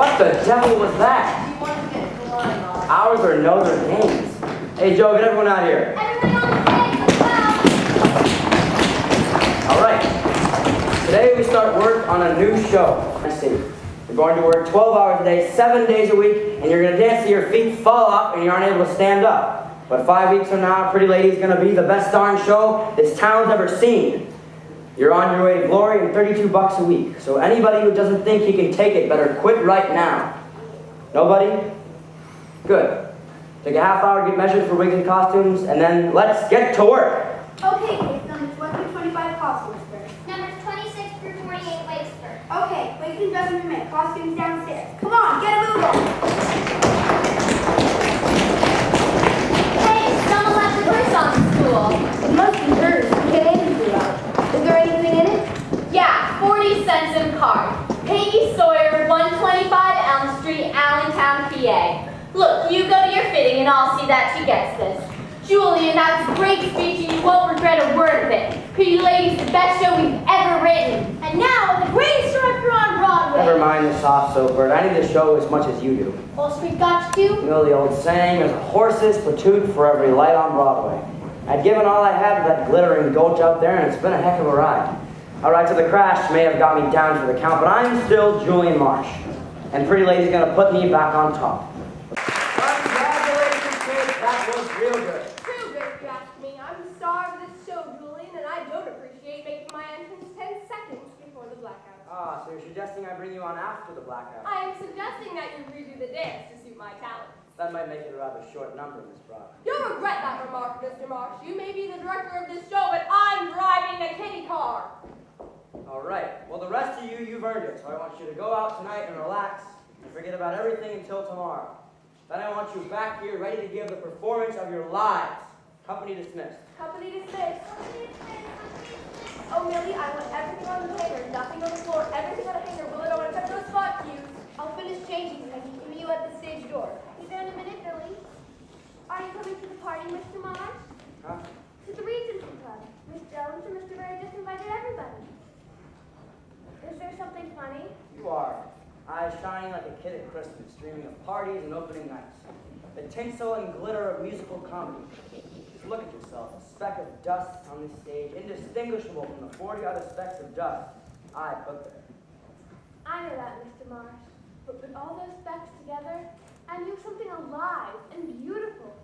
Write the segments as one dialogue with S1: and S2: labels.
S1: What the devil was that?
S2: You want to get the line on.
S1: Ours or Notre Dame's? Hey, Joe, get everyone out here.
S3: Everybody on the stage, let's go!
S1: All right. Today we start work on a new show. Let's see. You're going to work 12 hours a day, 7 days a week, and you're going to dance till your feet fall off and you aren't able to stand up. But 5 weeks from now, Pretty Lady's going to be the best darn show this town's ever seen. You're on your way to glory and $32 a week. So anybody who doesn't think he can take it better quit right now. Nobody? Good. Take a half hour, get measured for wigs and costumes, and then let's get to work.
S3: Okay, kids, numbers 1 through 25 costumes first.
S4: Numbers 26 through 28 wigs first.
S3: Okay, wigs and dresses for men, costumes downstairs. Come on, get a move on.
S4: Hey, someone left a purse on the stool.
S3: It must be hers. Get anything out. Is there anything in it?
S4: Yeah, 40 cents in card. Peggy Sawyer, 125 Elm Street, Allentown, PA. Look, you go to your fitting and I'll see that she gets this. Julian, that's a great speech and you won't regret a word of it. Pretty Lady's the best show we've ever written. And now, the greatest director on Broadway.
S1: Never mind the soft soap bird. I need the show as much as you do.
S4: Wall Street got you too?
S1: You know the old saying, there's a horse's platoon for every light on Broadway. I'd given all I had to that glittering gulch out there, and it's been a heck of a ride. All right, so the crash may have got me down to the count, but I'm still Julian Marsh. And Pretty Lady's gonna put me back on top. Congratulations, kids. That was real good.
S2: Real good, if you ask me. I'm the star of this show, Julian, and I don't appreciate making my entrance 10 seconds before the blackout.
S1: Ah, so you're suggesting I bring you on after the blackout.
S2: I am suggesting that you redo the dance to suit my talent.
S1: That might make it a rather short number, Miss Brock.
S2: You'll regret that remark, Mr. Marsh. You may be the director of this show, but I'm driving the kitty car.
S1: All right. Well, the rest of you've earned it, so I want you to go out tonight and relax and forget about everything until tomorrow. Then I want you back here ready to give the performance of your lives. Company dismissed.
S2: Company dismissed. Oh, Millie, I want everything on the hanger, nothing on the floor, everything on a hanger. Will, I don't want to touch those spot cues.
S3: I'll finish changing and I can meet you at the stage door.
S4: Be there in a minute, Billy. Are you coming to the party, Mr. Marsh?
S1: Huh?
S4: To the Regency Club. Miss Jones and Mr. Berry just invited everybody. Is there something funny?
S1: You are. Eyes shining like a kid at Christmas, dreaming of parties and opening nights. The tinsel and glitter of musical comedy. Just look at yourself, a speck of dust on this stage, indistinguishable from the 40 other specks of dust I put there.
S4: I know that, Mr. Marsh. But put all those specks together, and you have something alive and beautiful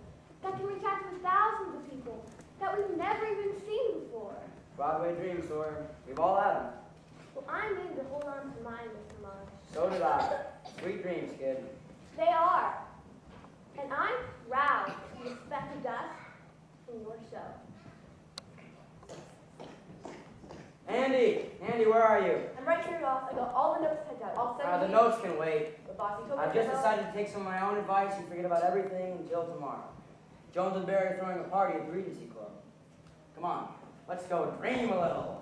S4: that can reach out to thousands of people that we've never even seen before.
S1: Broadway dreams, Sawyer. We've all had them.
S4: Well, I need to hold on to mine, Mr. Marsh.
S1: So did I. Sweet dreams, kid.
S4: They are. And I'm proud to be a speck of dust in your show.
S1: Andy, where are you?
S2: I'm right here, boss. I got all the notes typed out. I'll send
S1: The
S2: you.
S1: notes can wait.
S2: The bossy told me
S1: I've
S2: to
S1: just
S2: know.
S1: decided to take some of my own advice and forget about everything until tomorrow. Jones and Barry are throwing a party at the Regency Club. Come on, let's go dream a little.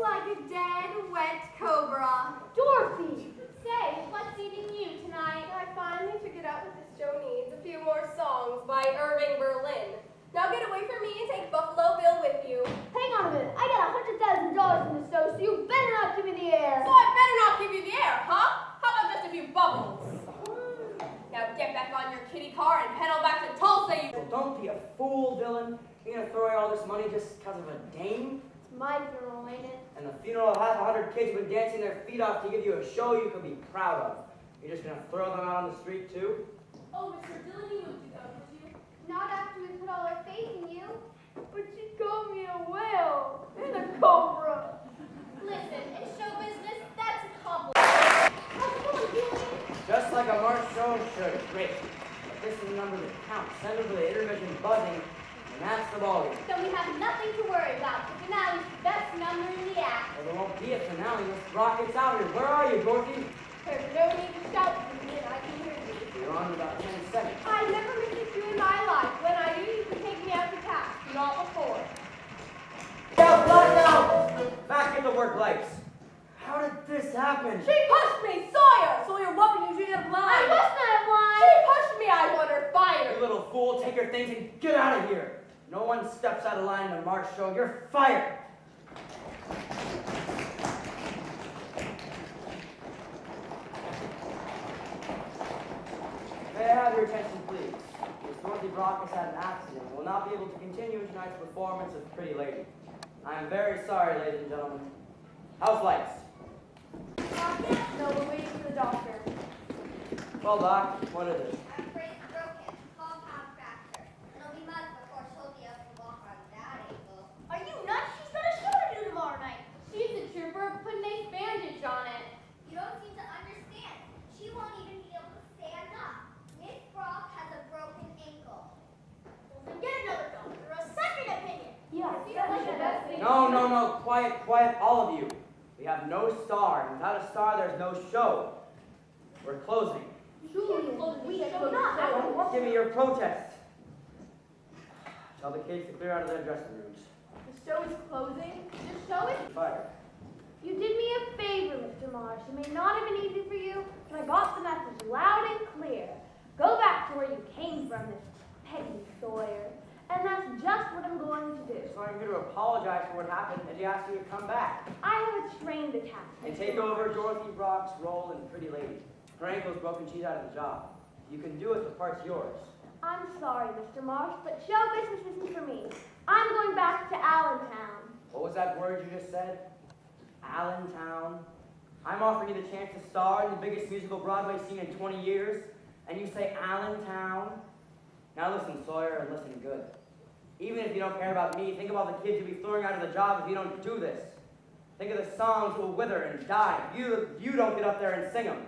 S2: Like a dead, wet cobra.
S4: Dorothy! Say, what's eating you tonight?
S2: I finally figured out what this show needs. A few more songs by Irving Berlin. Now get away from me and take Buffalo Bill with you.
S3: Hang on a minute. I got $100,000 in this show, so you better not give me the air.
S2: So I better not give you the air, huh? How about just a few bubbles? Now get back on your kitty car and pedal back to Tulsa, you...
S1: Well, don't be a fool, Dylan. You're gonna throw away all this money just because of a dame?
S3: It's my funeral, ain't it?
S1: And the funeral of half 100 kids who've been dancing their feet off to give you a show you could be proud of. You're just gonna throw them out on the street too?
S2: Oh, Mr. Dillon, you would do that, would you?
S4: Not after we put all our faith in you.
S3: But she called me a whale and a cobra.
S4: Listen, in show business, that's a compliment.
S1: Just like a March show should. Great. But this is the number that counts. Send them to the intermission buzzing, and that's the ballgame.
S4: So we have nothing to worry about. The finale's the best number in the act.
S1: Well, there won't be a finale. This rocket's out here. Where are you, Dorothy?
S2: There's no need to shout for me, and I can hear you.
S1: You're on in about 10 seconds.
S2: I never missed you in my life. When I do, you can take me out to task. Not before.
S1: Now, blackout! Back in the work lights. How did this happen?
S2: She pushed me! Sawyer! Sawyer, what were you doing
S4: I
S2: blind?
S4: was not blind.
S2: She pushed me! I want her
S1: You
S2: fired!
S1: little fool, take your things and get out of here. No one steps out of line in a March show. You're fired. your attention, please. Miss Dorothy Brock has had an accident and will not be able to continue tonight's performance of Pretty Lady. I am very sorry, ladies and gentlemen. House lights.
S2: No, we're waiting for the doctor.
S1: Well, Doc, what is it?
S5: I'm afraid it's broken. Compound fracture. It'll be months before she'll be able to walk on that ankle.
S3: Are you nuts? She's got a show to do tomorrow night.
S4: She's a trooper. Put an ace bandage on it.
S5: You don't seem to understand. She won't even be able to stand up. Miss Brock has a broken ankle.
S3: Well, then get another doctor. A second opinion.
S2: Yeah,
S1: No. Quiet, all of you. We have no star, and without a star, there's no show. We're closing.
S3: Julian, we should not.
S1: Give me your protest. Tell the kids to clear out of their dressing rooms.
S2: The show is closing.
S4: The show is
S1: Fire.
S3: You did me a favor, Mr. Marsh. It may not have been easy for you, but I got the message loud and clear. Go back to where you came from, Miss Peggy Sawyer. And that's just what I'm going to do.
S1: So I'm here to apologize for what happened and to ask you to come back
S3: I have a trained attack.
S1: and take over Dorothy Brock's role in Pretty Lady. Her ankle's broken, she's out of the job. You can do it, the part's yours.
S3: I'm sorry, Mr. Marsh, but show business isn't for me. I'm going back to Allentown.
S1: What was that word you just said? Allentown. I'm offering you the chance to star in the biggest musical Broadway scene in 20 years, and you say Allentown? Now listen, Sawyer, and listen good. Even if you don't care about me, think about the kids you'll be throwing out of the job if you don't do this. Think of the songs that will wither and die if you don't get up there and sing them.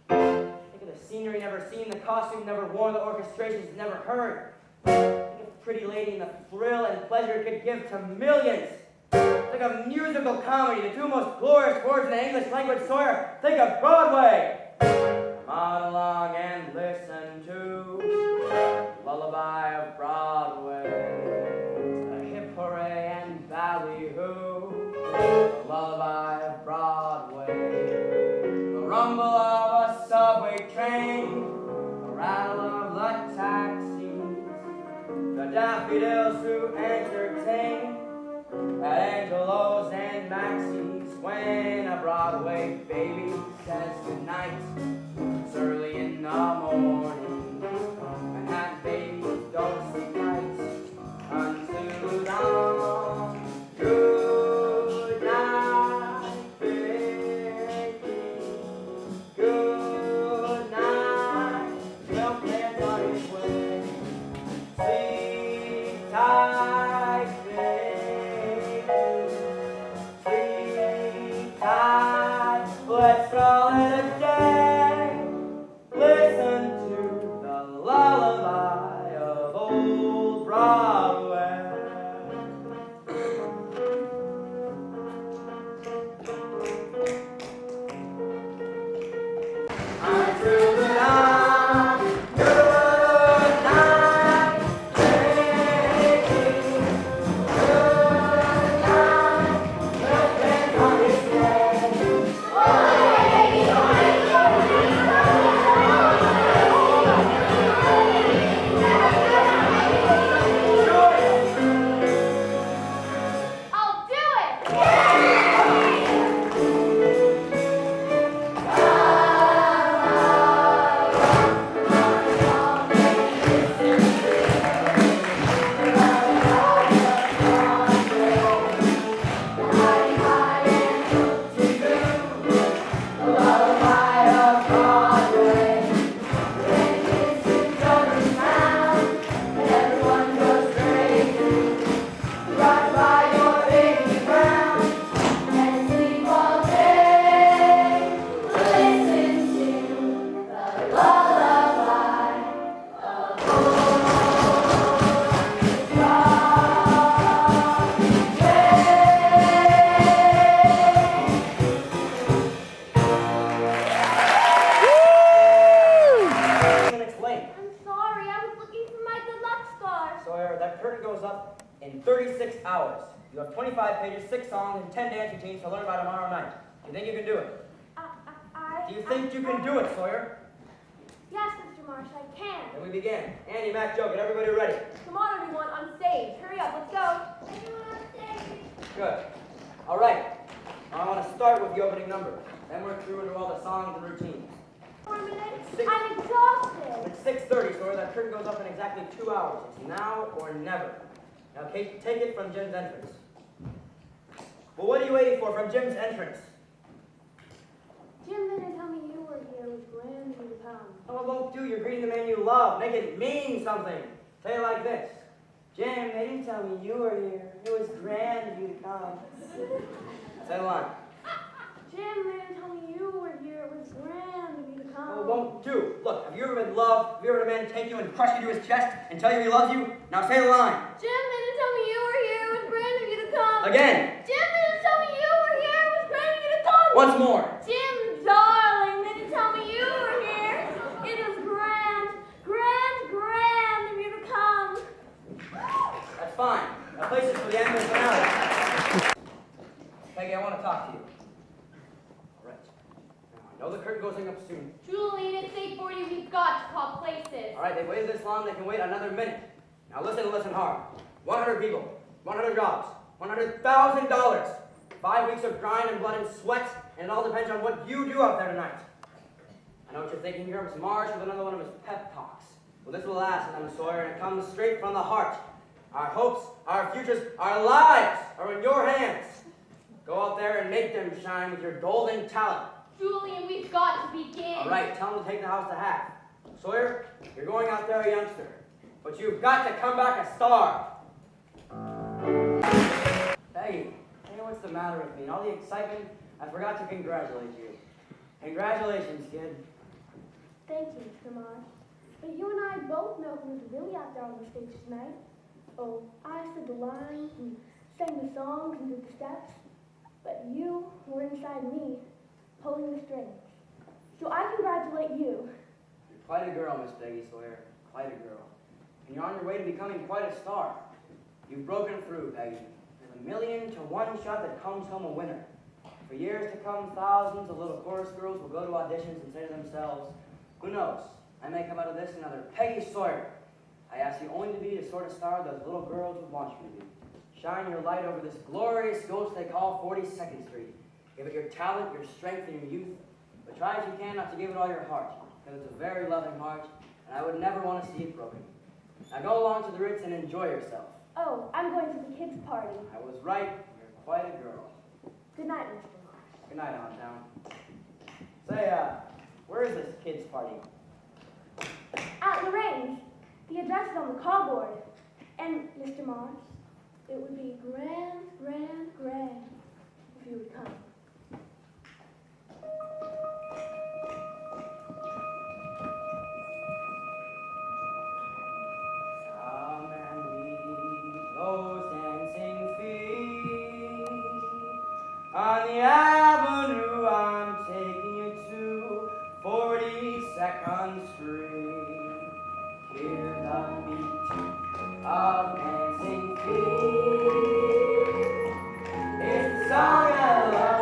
S1: Think of the scenery never seen, the costume never worn, the orchestrations never heard. Think of Pretty Lady and the thrill and pleasure it could give to millions. Think of musical comedy, the two most glorious words in the English language, Sawyer. Think of Broadway. Come on along and listen to Lullaby of Broadway. A hip hooray and ballyhoo. The Lullaby of Broadway. The rumble of a subway train. The rattle of the taxis. The daffodils who entertain at Angelo's and Maxie's when a Broadway baby says goodnight. It's early in the morning, and that baby don't sleep nights until dawn. Good night, baby. Good night. Milkman's on his way. Sleep tight, baby. Sleep tight. Let's call it a day. Listen to the lullaby of old Broadway. I'm through the night. Good night, baby. Good night. Milkman's on his way.
S3: I'll do it!
S1: Minutes late.
S3: I'm sorry, I was looking for my good luck star.
S1: Sawyer, that curtain goes up in 36 hours. You have 25 pages, 6 songs, and 10 dance routines to learn by tomorrow night. Do you think you can do it? Do you think you can do it, Sawyer?
S3: Yes, Mr. Marsh, I can.
S1: Then we begin. Andy, Mac, Joe, get everybody ready.
S2: Come on, everyone, on stage. Hurry up, let's go.
S5: Everyone on stage.
S1: Good. All right. Now I want to start with the opening number. Then work through into all the songs and routines.
S3: For a minute.
S1: Six.
S3: I'm exhausted.
S1: It's 6:30, Sawyer. That curtain goes up in exactly 2 hours. It's now or never. Now, Kate, take it from Jim's entrance. Well, what are you waiting for from Jim's entrance?
S3: Jim didn't tell me you were here. It was grand of you to come.
S1: Oh, it won't do. You're greeting the man you love. Make it mean something. Say it like this. Jim, they didn't tell me you were here. It was grand of you to come. Say the line.
S3: Jim didn't tell me you were here. It was grand of you to come.
S1: Oh, it won't do. Look, have you ever been loved? Have you ever had a man take you and crush you to his chest and tell you he loves you? Now say the line.
S3: Jim didn't tell me you were here. It was grand of you to come.
S1: Again.
S3: Jim didn't tell me you were here. It was grand of you to come.
S1: Once more.
S3: Jim, darling, didn't tell me you were here. It was grand, grand of you to come.
S1: That's fine. Now place it for the end of the finale. Peggy, I want to talk to you. All right. Now, I know the curtain goes up soon.
S4: Julian, it's 8:40. We've got to call places.
S1: All right, they've waited this long, they can wait another minute. Now listen and listen hard. 100 people, 100 jobs, $100,000. 5 weeks of grind and blood and sweat, and it all depends on what you do out there tonight. I know what you're thinking here, Mr. Marsh, with another one of his pep talks. Well, this will last, Madam Sawyer, and it comes straight from the heart. Our hopes, our futures, our lives are in your hands. Go out there and make them shine with your golden talent.
S4: Julian, we've got to begin.
S1: All right, tell them to take the house to half. Sawyer, you're going out there a youngster, but you've got to come back a star. Peggy, hey, what's the matter with me? In all the excitement, I forgot to congratulate you. Congratulations, kid.
S3: Thank you, Mr. Marsh. But you and I both know who's really out there on the stage tonight. Oh, I said the lines and sang the songs and did the steps. But you were inside me, pulling the strings. So I congratulate you.
S1: You're quite a girl, Miss Peggy Sawyer. Quite a girl. And you're on your way to becoming quite a star. You've broken through, Peggy. There's 1,000,000 to 1 shot that comes home a winner. For years to come, thousands of little chorus girls will go to auditions and say to themselves, who knows, I may come out of this another Peggy Sawyer. I ask you only to be the sort of star those little girls would want you to be. Shine your light over this glorious ghost they call 42nd Street. Give it your talent, your strength, and your youth. But try if you can not to give it all your heart, because it's a very loving heart, and I would never want to see it broken. Now go along to the Ritz and enjoy yourself.
S3: Oh, I'm going to the kids' party.
S1: I was right, you're quite a girl.
S3: Good night, Mr. Marsh.
S1: Good night, Aunt Town. Say, where is this kids' party?
S3: At Lorraine's. The address is on the cardboard. And, Mr. Marsh, it would be grand if you would come.
S1: Come and meet those dancing feet on the avenue. I'm taking you to 42nd Street. Hear the beat of dancing feet. It's a song I love.